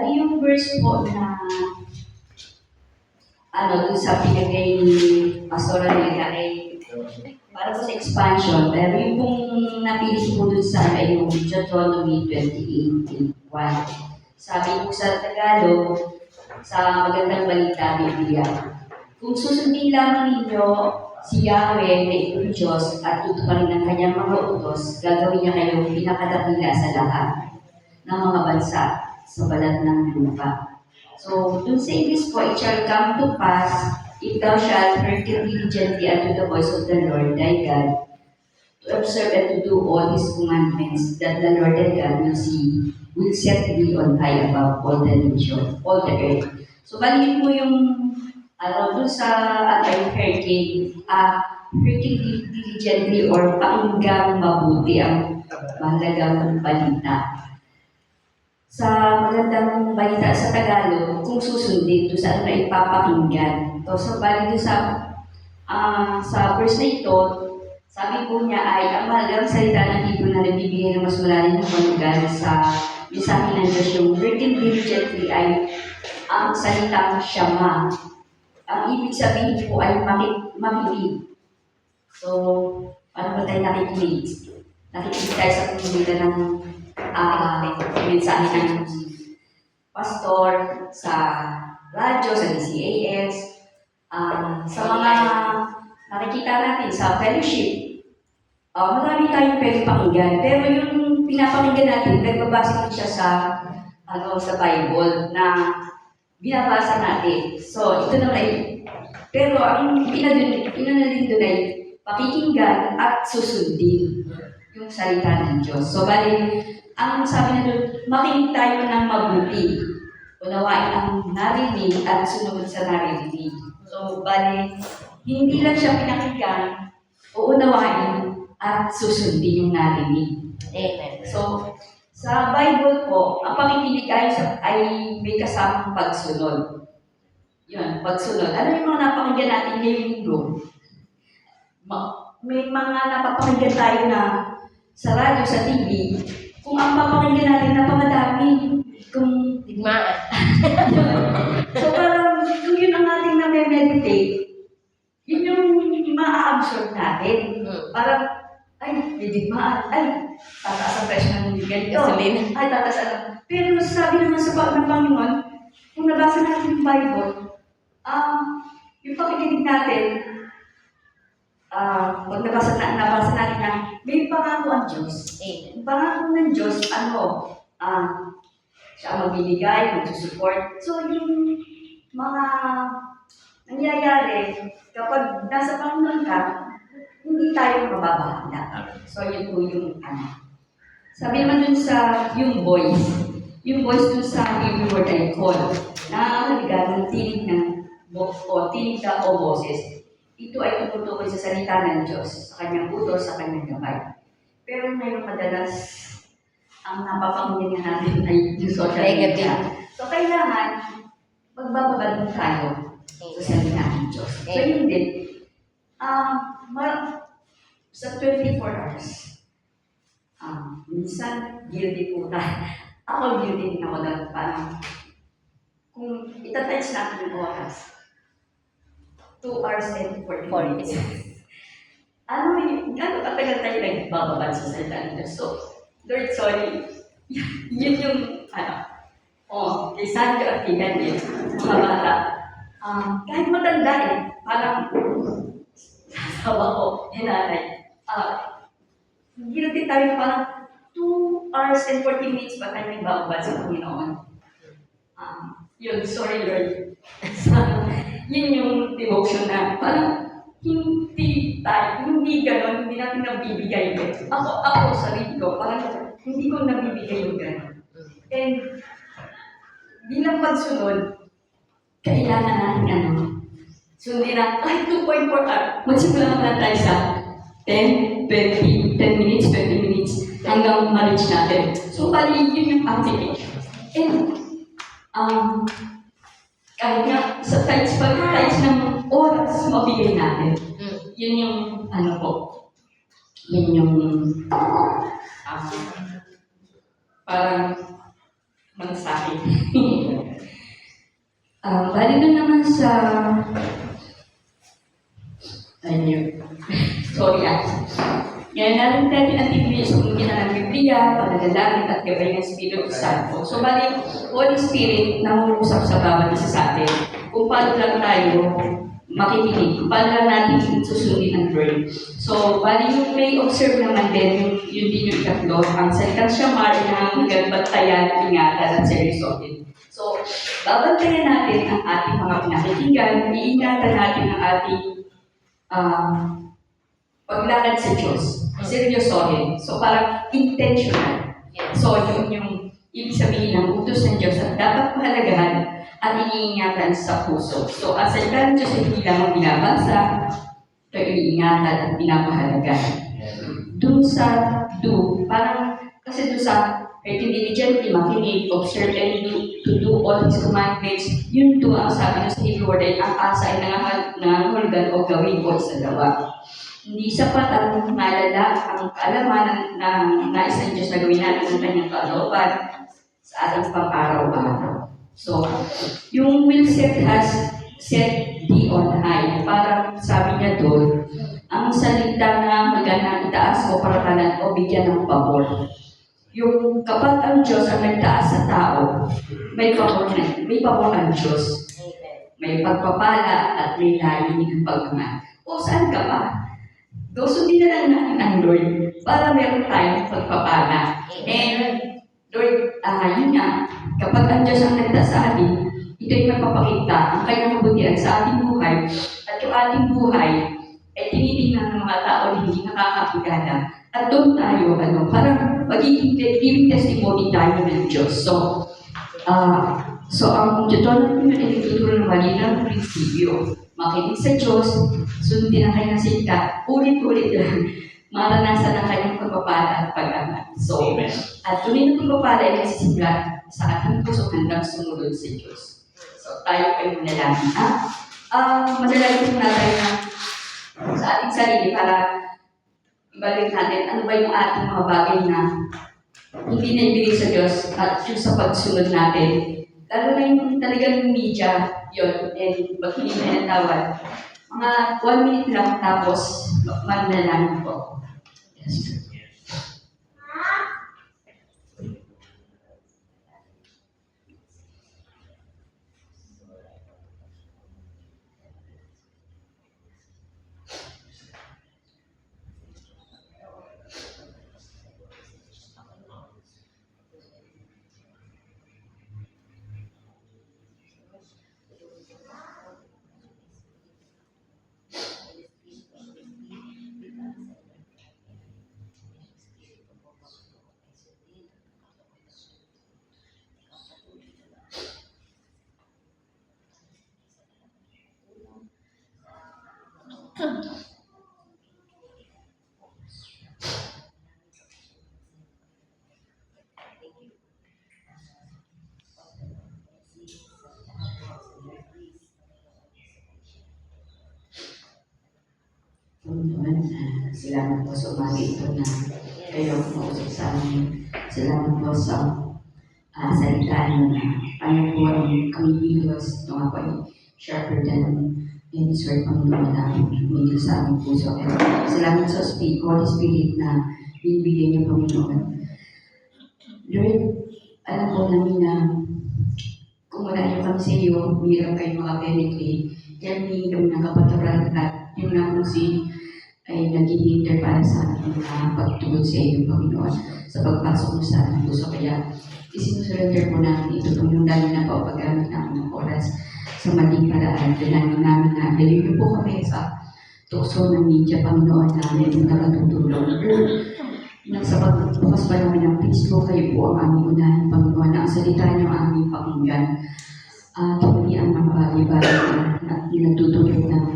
Bali yung verse po na dun sa pinagay ni Pastora Nela ay para po sa expansion, pero yung pong napili po dun sa ay yung Deuteronomy 28:1. Sabi po sa Tagalog, sa magandang balita Biblia, kung susundin lamang ninyo si Yahweh na inyong Diyos at tutuparin ang kanyang mga utos, gagawin niya kayong pinakadakila sa lahat ng mga bansa sa balat ng lupa. So, dun sa English po, it shall come to pass if thou shalt hearken diligently unto the voice of the Lord thy God, to observe and to do all his commandments, that the Lord thy God will set thee on high above all the nation, all the earth. So, balik po yung dun sa hearken diligently or pakinggang mabuti ang mahalagang balita. Sa magandang balita sa Tagalog, kung susundin, doon saan na ipapakinggan. So, bali doon sa verse na ito, sabi po niya ay ang mahalagang salita ng Hebrew na nagbibigay ng mas malalim na panugal sa mensahe ng Diyos. Yung hearken diligently ay ang salitang Shama. Ang ibig sabihin po ay makinig. So, paano ba tayo nakikinig? Nakikinig tayo sa pumilitan ng mensahe ng pastor, sa radyo, sa DCAS, sa mga nakikita natin sa fellowship. Marami tayong pwedeng pakinggan, pero yung pinapakinggan natin, nagbabase din siya sa Bible na binabasa natin. So, ito naman ay, pero ang pinanalin doon ay pakikinggan at susundin yung salita ng Diyos. So, bali, ang sabi na doon, makinig tayo ng mabuti. Unawain ang narinig at sunod sa narinig. So, bali, hindi lang siya pinakinggan, uunawain at susundin yung narinig. Amen. So, sa Bible po, ang pakikinig ay may kasamang pagsunod. Yun, pagsunod. Ano yung mga napakinggan natin ngayong linggo? May mga napapakinggan tayo na sa radyo, sa TV, kung ang papakinggan natin napakadami, kung digmaan. So parang kung yun ang ating na-meditate, yun yung ma-absorb natin. Parang, ay, may digmaan, ay, tataas ang presyo ng ganito, ay, tataas ang... Pero sabi naman sa ng Panginoon, kung nabasa natin yung Bible, yung pakikinig natin, pag nabasa natin na may pangako ang Diyos. Yung pangako ng Diyos, siya ang magbibigay, magsusupport. So, yung mga nangyayari, kapag nasa Panginoon ka, hindi tayo mababahala. So, yun po yung Sabi naman dun sa yung voice dun sa Hebrew word ay call, na haliga ng tinig o boses. Ito ay tumutukoy sa salita ng Diyos, sa kanyang utos, sa kanyang gabay. Pero ngayon madalas, ang napapakinggan natin ay yung social media. So, kailangan magbababa din tayo sa salita ng Diyos. So, yun din. Sa 24 hours, minsan, guilty po tayo. Ako, guilty din ako na parang, kung itatouch natin yung oras, 2 hours and 40 minutes. Gano'n katagal tayo nagbababad sa salita ng Diyos. So, Lord, sorry. Yun yung, kay Sandro at kay Daniel, mga bata. Kahit matanda parang, sasawa ko, nanay. Guilty tayo parang 2 hours and 40 minutes pa tayo nagbababad sa Panginoon. Yun, sorry Lord. Yun yung devotion na parang hindi gano'n, hindi natin nabibigay. Ako sarili ko, parang hindi ko nabibigay yung gano'n. And bilang pagsunod, kailangan natin sundin na kahit 2.4 hours, magsimula naman tayo sa 10 minutes, 20 minutes, hanggang ma-reach natin. So, bali, yun yung application. And, kahit nga sa times ng oras mabigay natin. Yun yung yun yung parang mensahe. Balik na naman sa sorry Yan, natin tayo natin sa mga ng Biblia, pananalangin at gabay ng Espiritu Santo. So, balik, Holy Spirit nangungusap sa bawat isa sa atin kung paano lang tayo makikinig, kung paano lang natin susundin ang word. So, balik yung may observe naman din, yun din yung ikatlo, ang salitang siyamar na hanggang bantayan, ingatan at seryosohin. So, babantayan natin ang ating mga pinakikinggan, iingatan natin ang ating paglakad sa Diyos, seryosohin. So, parang intentional. So, yun yung ibig sabihin ng utos ng Diyos at dapat pahalagahan at iniingatan sa puso. So, ang salita ng Diyos ay hindi lamang binabasa, ito iniingatan at pinapahalagahan. Doon sa parang, kasi doon sa diligently makinig, observe and to do all His commandments, yun do ang sabi sa Hebrew ay ang asa ay nangangahulugan o gawin o isagawa. Hindi sapat ang malala ang kaalaman na nais ng Diyos na gawin natin ang kanyang kalooban sa ating pang-araw-araw. So, yung will set thee on high. Parang sabi niya doon, ang salita na magandang itaas o parakalan o bigyan ng pabor. Yung kapag ang Diyos ang nagtaas sa tao, may pabor ang Diyos. May pagpapala at may narinig ang pag-aman. O saan ka pa? Sundin na lang natin ang Lord para meron tayong pagpapala. And Lord, yun nga, kapag ang Diyos ang nagtaas sa atin, ito'y magpapakita ang kanyang kabutihan sa ating buhay at yung ating buhay ay tinitingnan ng mga tao na hindi nakakakilala. At doon tayo, parang magiging living testimony tayo ng Diyos. So ang tutorial natin ay tuturo ng malinang prinsipyo. Makinig sa Diyos, sundin ang kanyang salita, ulit-ulit lang, maranasan ang kanyang pagpapala at pag-aman. So, at tunay na pagpapala ay nagsisimula sa ating puso hanggang sumunod sa Diyos. So, tayo ay manalangin. Manalangin na tayo sa ating sarili para ibalik natin ano ba yung ating mga bagay na hindi na ibigay sa Diyos at yung sa pagsunod natin. Lalo na yung talagang media, yun, and pag hindi na natawad. Mga 1 minute lang tapos manalangin po. Yes. Salamat po sa umaga ito na kayo mausap sa amin. Salamat po sa salita niyo na ayaw po kami Diyos ito nga po ay sharper than any sword Panginoon na umigil sa aming puso. Salamat sa Holy Spirit na binibigyan niyo Panginoon. Lord, alam po namin na kung wala niyo kami sa iyo, hirap kayo makapenetrate. Kaya humingi kami ng kapatawaran at yung na ay nag-i-hinder para sa ating pagtulog sa iyo, Panginoon, sa pagpasok mo sa ating puso. Kaya isinusurrender po namin ito po yung dami na po paggamit ng oras sa maling paraan. Dalangin namin na dalhin po kami sa tukso ng media, Panginoon, na medyo nakatutulong. Sa pagbukas pa namin ng Facebook, kayo po ang aming unahin, Panginoon, na ang salita niyo ang aming pakinggan. Hindi ang mga bagay-bagay na natutulog ng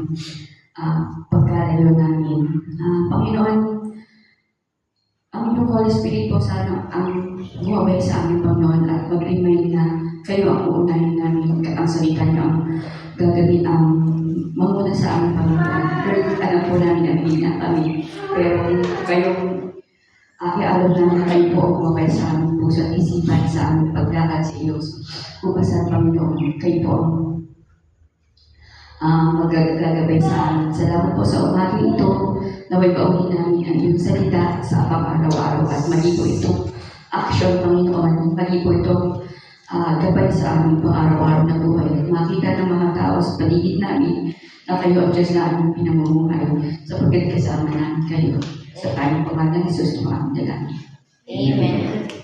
pagkalayo namin. Panginoon, ang inyong Holy Spirit po sana ang buwabay sa amin, Panginoon, at mag-remind na kayo ang uunahin namin, ang salita niyo ang gagawin ang manguna sa amin, Panginoon. Lord, alam po namin na hindi na kami, pero kayong Ialok namin kayo po ang gumabay sa aming puso at isipan sa aming paglakad sa Diyos. Upang sa Panginoon, kayo po ang magagabay sa amin. Salamat po sa umaga ito. Naway paunin namin ang iyong salita sa pang-araw-araw at mali po itong action, Panginoon. Mali po itong gabay sa aming pang-araw-araw na buhay. At makita ng mga tao sa paligid namin na kayo ang Diyos na aming pinamumuhay sapagkat kasama namin kayo. Sa tayong pangalan ng Jesus, ang aming dalangin. Amen.